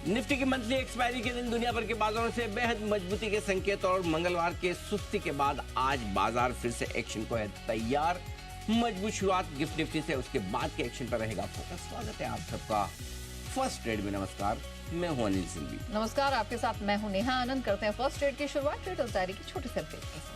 Nifty की monthly expiry के दिन दुनिया भर के बाजारों से बेहद मजबूती के संकेत और मंगलवार के सुस्ती के बाद आज बाजार फिर से एक्शन को है तैयार। मजबूत शुरुआत गिफ्ट निफ्टी से, उसके बाद के एक्शन पर रहेगा फोकस। स्वागत है आप सबका फर्स्ट ट्रेड में। नमस्कार, मैं हूं अनिल सिंघवी। नमस्कार, आपके साथ मैं हूं नेहा आनंद। करते हैं फर्स्ट ट्रेड की शुरुआत ट्रेडर्स डायरी की छोटे से अपडेट के साथ।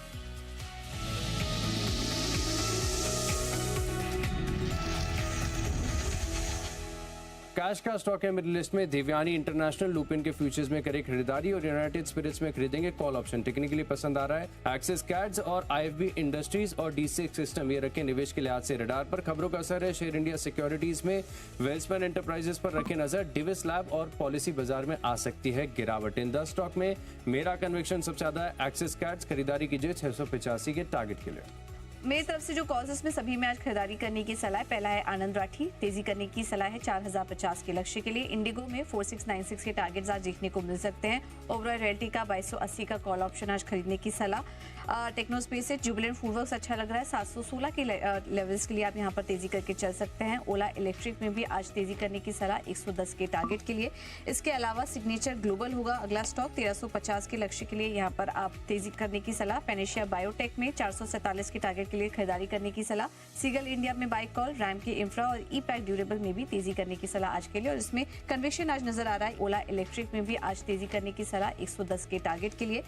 कैश का स्टॉक है मिडिल ईस्ट में। देवयानी इंटरनेशनल लुपिन के फ्यूचर्स में करे खरीदारी और यूनाइटेड स्पिरिट्स में खरीदेंगे कॉल ऑप्शन। टेक्निकली पसंद आ रहा है। एक्सिस कैड्स और आईएफबी इंडस्ट्रीज और D6 सिस्टम ये रखे निवेश के लिहाज से रडार पर। खबरों का असर है शेयर इंडिया सिक्योरिटीज में। वेल्समैन एंटरप्राइजेस पर रखे नजर। डिविस लैब और पॉलिसी बाजार में आ सकती है गिरावट। इन द स्टॉक में मेरा कन्विक्शन सबसे ज्यादा है एक्सिस कैड्स। खरीदारी कीजिए 685 के टारगेट के लिए। मेरी तरफ से जो कॉजेस में सभी में आज खरीदारी करने की सलाह है। पहला है आनंद राठी, तेजी करने की सलाह है 4050 के लक्ष्य के लिए। इंडिगो में 4696 के टारगेट्स आज देखने को मिल सकते हैं। ओवरऑल रियल्टी का 2280 का कॉल ऑप्शन आज खरीदने की सलाह। टेक्नोस्पेस से जुबिलेंट फूडवर्क्स अच्छा लग रहा है। 716 के लेवल्स के लिए आप यहाँ पर तेजी करके चल सकते हैं। ओला इलेक्ट्रिक में भी आज तेजी करने की सलाह 110 के टारगेट के लिए। इसके अलावा सिग्नेचर ग्लोबल होगा अगला स्टॉक 1350 के लक्ष्य के लिए, यहाँ पर आप तेजी करने की सलाह। पेनेशिया बायोटेक में 447 के टारगेट के लिए खरीदारी करने की सलाह। सीगल इंडिया में बाय कॉल। रैम के इंफ्रा और ई पैक ड्यूरेबल में भी तेजी करने की सलाह आज के लिए, और इसमें कन्विक्शन आज नजर आ रहा है। ओला इलेक्ट्रिक में भी आज तेजी करने की सलाह 110 के टारगेट के लिए।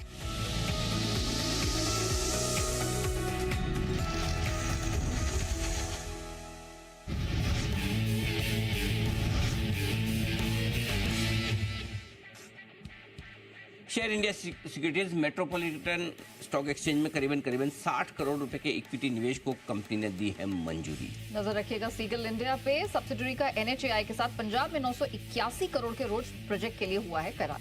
Share India securities metropolitan stock exchange में करीबन 60 करोड़ रुपए के इक्विटी निवेश को कंपनी ने दी है मंजूरी। नजर रखिएगा सीगल इंडिया पे। सब्सिडरी का NHAI के साथ पंजाब में 981 करोड़ के रोड प्रोजेक्ट के लिए हुआ है करार।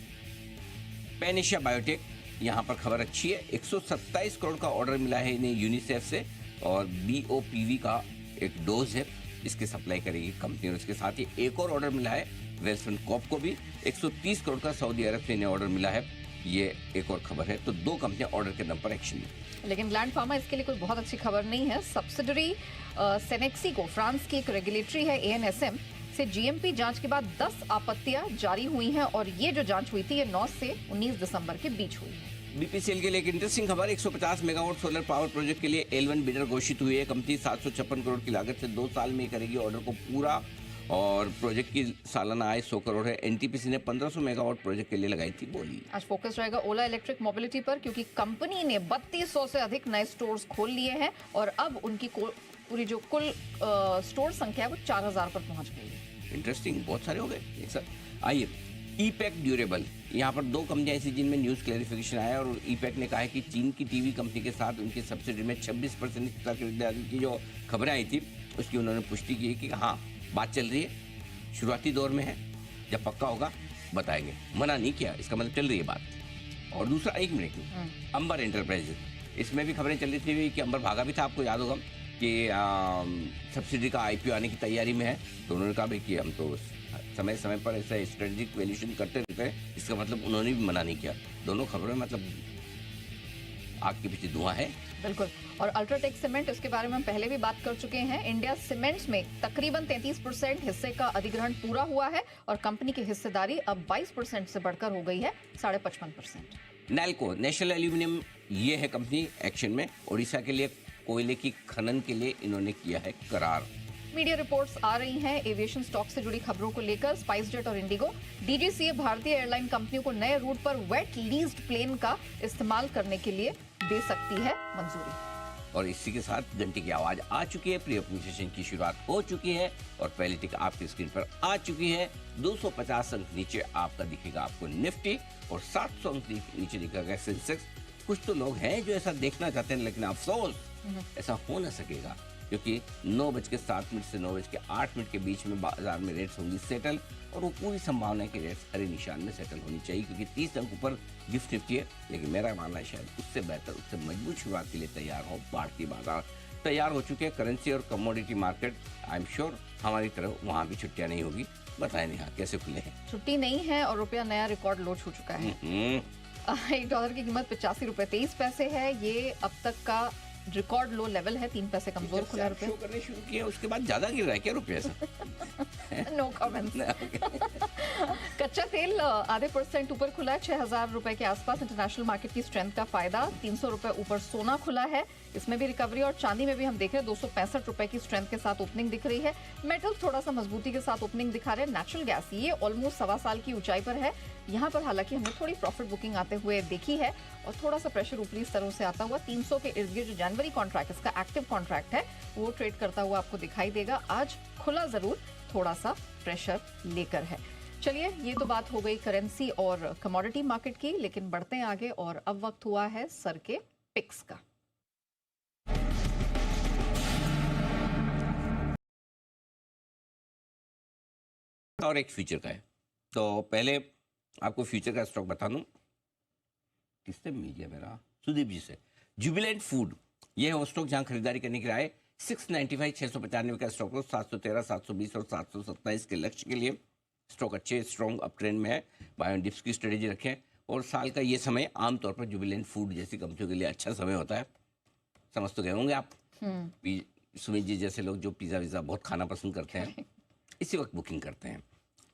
पेनेशिया बायोटेक, यहाँ पर खबर अच्छी है। 127 करोड़ का ऑर्डर मिला है इन्हें यूनिसेफ से, और BOPV का एक डोज है, इसकी सप्लाई करेगी कंपनी। और इसके साथ ही एक और ऑर्डर मिला है वेल्समैन कॉर्प को भी 130 करोड़ का सऊदी अरब से इन्हें ऑर्डर मिला है। ये एक और खबर है। तो दो कंपनियां ऑर्डर के दम पर एक्शन में। लेकिन ग्लैंड फार्मा इसके लिए कोई बहुत अच्छी खबर नहीं है। सब्सिडरी सेनेक्सी को फ्रांस की एक रेगुलेटरी है ANSM से GMP जांच के बाद 10 आपत्तियां जारी हुई हैं, और ये जो जांच हुई थी ये 9 से 19 दिसंबर के बीच हुई है। BPCL के लिए एक इंटरेस्टिंग खबर। 150 मेगावाट सोलर पावर प्रोजेक्ट के लिए L1 बिडर घोषित हुई है। कंपनी 756 करोड़ की लागत से 2 साल में करेगी ऑर्डर को पूरा, और प्रोजेक्ट की सालाना आय 100 करोड़ है। NTPC ने 1500 मेगावाट प्रोजेक्ट के लिए लगाई थी बोली। आज फोकस रहेगा ओला इलेक्ट्रिक मोबिलिटी पर, क्योंकि कंपनी ने 3200 से अधिक नए स्टोर्स खोल लिए हैं, और अब उनकी पूरी जो कुल स्टोर संख्या है वो 4000 पर पहुंच गई है। इंटरेस्टिंग, बहुत सारे हो गए एक साथ। आइए, ई-पैक ड्यूरेबल, यहाँ पर दो कंपनियां ऐसी जिनमें न्यूज क्लैरिफिकेशन आया, और ई-पैक ने कहा है कि चीन की टीवी कंपनी के साथ उनकी सब्सिडी में 26% हिस्सा खरीदारी की जो खबरें आई थी उसकी उन्होंने पुष्टि की कि हाँ बात चल रही है, शुरुआती दौर में है, जब पक्का होगा बताएंगे। मना नहीं किया, इसका मतलब चल रही है बात। और दूसरा, एक मिनट में अंबर एंटरप्राइजेस, इसमें भी खबरें चल रही थी कि अंबर भागा भी था, आपको याद होगा कि सब्सिडी का IPO आने की तैयारी में है। तो उन्होंने कहा भाई कि हम तो समय समय पर ऐसा स्ट्रेटेजिक वैल्यूएशन करते रहते हैं, इसका मतलब उन्होंने भी मना नहीं किया। दोनों खबरें मतलब आग के पीछे धुआं है। बिल्कुल। और अल्ट्राटेक सीमेंट, इसके बारे में हम पहले भी बात कर चुके हैं। इंडिया सीमेंट्स में तकरीबन 33% हिस्से का अधिग्रहण पूरा हुआ है, और कंपनी की हिस्सेदारी अब 22% से बढ़कर हो गई है 55%। नैल्को, नेशनल एल्यूमिनियम, ये है कंपनी एक्शन में। ओडिशा के लिए कोयले की खनन के लिए इन्होंने किया है करार। मीडिया रिपोर्ट्स आ रही हैं एविएशन स्टॉक से जुड़ी खबरों को लेकर। स्पाइसजेट और इंडिगो, DGCA भारतीय एयरलाइन कंपनियों को नए रूट पर वेट लीज्ड प्लेन का इस्तेमाल करने के लिए दे सकती है मंजूरी। और इसी के साथ घंटी की आवाज आ चुकी है। प्री ओपनिंग सेशन की शुरुआत हो चुकी है, और पहली टिक आपकी स्क्रीन पर आ चुकी है। 250 अंक नीचे आपका दिखेगा आपको निफ्टी, और 700 अंक नीचे दिखेगा सेंसेक्स। कुछ तो लोग हैं जो ऐसा देखना चाहते हैं, लेकिन अफसोस ऐसा हो ना सकेगा, क्योंकि 9:07 से 9:08 के बीच में बाजार में रेट्स होंगी सेटल, और वो पूरी संभावना है कि रेट्स हरे निशान में सेटल होनी चाहिए, क्योंकि 30 अंक ऊपर गिफ्ट निफ्टी है। लेकिन मेरा मानना है शायद उससे बेहतर, उससे मजबूत शुरुआत के लिए तैयार हो। भारतीय बाजार तैयार हो चुके हैं। करेंसी और commodity market, I am sure हमारी तरफ वहाँ भी छुट्टियाँ नहीं होगी। बताएं नेहा, कैसे खुले हैं? छुट्टी नहीं है, और रुपया नया रिकॉर्ड लोड हो चुका है। $1 की कीमत 85 रुपए 23 पैसे है। ये अब तक का रिकॉर्ड लो लेवल है, 3 पैसे कमजोर खुला रुपया। शो करने शुरू किया उसके बाद ज्यादा गिर रहा है क्या रुपये से? No comments. कच्चा तेल आधे % ऊपर खुला है, 6,000 रुपए के आसपास। इंटरनेशनल मार्केट की स्ट्रेंथ का फायदा, 300 रुपए ऊपर सोना खुला है, इसमें भी रिकवरी। और चांदी में भी हम देख रहे हैं 265 रुपए की स्ट्रेंथ के साथ ओपनिंग दिख रही है। मेटल थोड़ा सा मजबूती के साथ ओपनिंग दिखा रहे हैं। नेचुरल गैस ये ऑलमोस्ट 1.25 साल की ऊंचाई पर है, यहाँ पर हालांकि हमने थोड़ी प्रॉफिट बुकिंग आते हुए देखी है और थोड़ा सा प्रेशर ऊपरी स्तरों से आता हुआ 300 के इर्द गिर्द। जो जनवरी कॉन्ट्रैक्ट, इसका एक्टिव कॉन्ट्रैक्ट है, वो ट्रेड करता हुआ आपको दिखाई देगा। आज खुला जरूर थोड़ा सा प्रेशर लेकर है। चलिए, ये तो बात हो गई करेंसी और कमोडिटी मार्केट की, लेकिन बढ़ते हैं आगे और अब वक्त हुआ है सर के पिक्स का। और एक फ्यूचर का है, तो पहले आपको फ्यूचर का स्टॉक बता दूं। किससे मिल गया मेरा? सुदीप जी से। जुबिलेंट फूड, ये है वो स्टॉक जहां खरीदारी करने की राय। 695, 695 का स्टॉक लो, 713, 720 और 727 के लक्ष्य के लिए स्टॉक अच्छे स्ट्रॉन्ग अप ट्रेंड में है। बाय ऑन डिप्स की स्ट्रेटेजी रखें और साल का ये समय आमतौर पर जुबिलेंट फूड जैसी कंपनियों के लिए अच्छा समय होता है। समझ तो गए होंगे आप। सुमित जी जैसे लोग जो पिज़्ज़ा विज़्ज़ा बहुत खाना पसंद करते हैं, इसी वक्त बुकिंग करते हैं।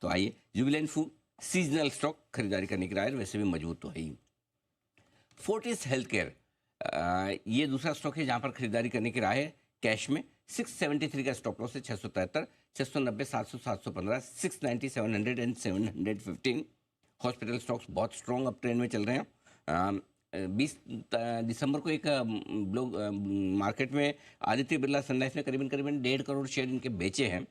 तो आइए, जुबिलेंट फूड सीजनल स्टॉक खरीदारी करने की राय, वैसे भी मजबूत तो है ही। फोर्टिस हेल्थ केयर, ये दूसरा स्टॉक है जहां पर खरीदारी करने की राय है। कैश में 673 का स्टॉप लॉस है, 673, 690, 700, 715, 690, 700 एंड 715। हॉस्पिटल स्टॉक्स बहुत स्ट्रॉन्ग अप ट्रेंड में चल रहे हैं। 20 दिसंबर को एक ब्लॉग मार्केट में आदित्य बिरला सन लाइफ ने करीबन 1.5 करोड़ शेयर इनके बेचे हैं।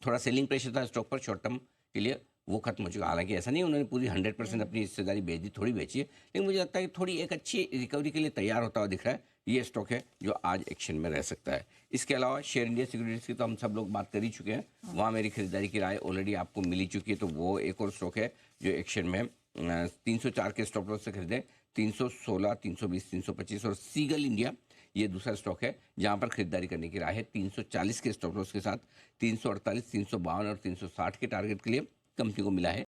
थोड़ा सेलिंग प्रेशर था स्टॉक पर शॉर्ट टर्म के लिए, वो खत्म हो चुका। हालांकि ऐसा नहीं उन्होंने पूरी 100% अपनी हिस्सेदारी बेच दी, थोड़ी बेची है, लेकिन मुझे लगता है कि थोड़ी एक अच्छी रिकवरी के लिए तैयार होता हुआ दिख रहा है। ये स्टॉक है जो आज एक्शन में रह सकता है। इसके अलावा शेयर इंडिया सिक्योरिटीज की तो हम सब लोग बात कर ही चुके हैं, वहाँ मेरी खरीदारी की राय ऑलरेडी आपको मिली चुकी है। तो वो एक और स्टॉक है जो एक्शन में 304 के स्टॉप लॉस से खरीदें, 316, 320, 325। और सीगल इंडिया, ये दूसरा स्टॉक है जहां पर खरीदारी करने की राय है। 340 के स्टॉप लॉस के साथ 348, 352 और 360 के टारगेट के लिए कंपनी को मिला है।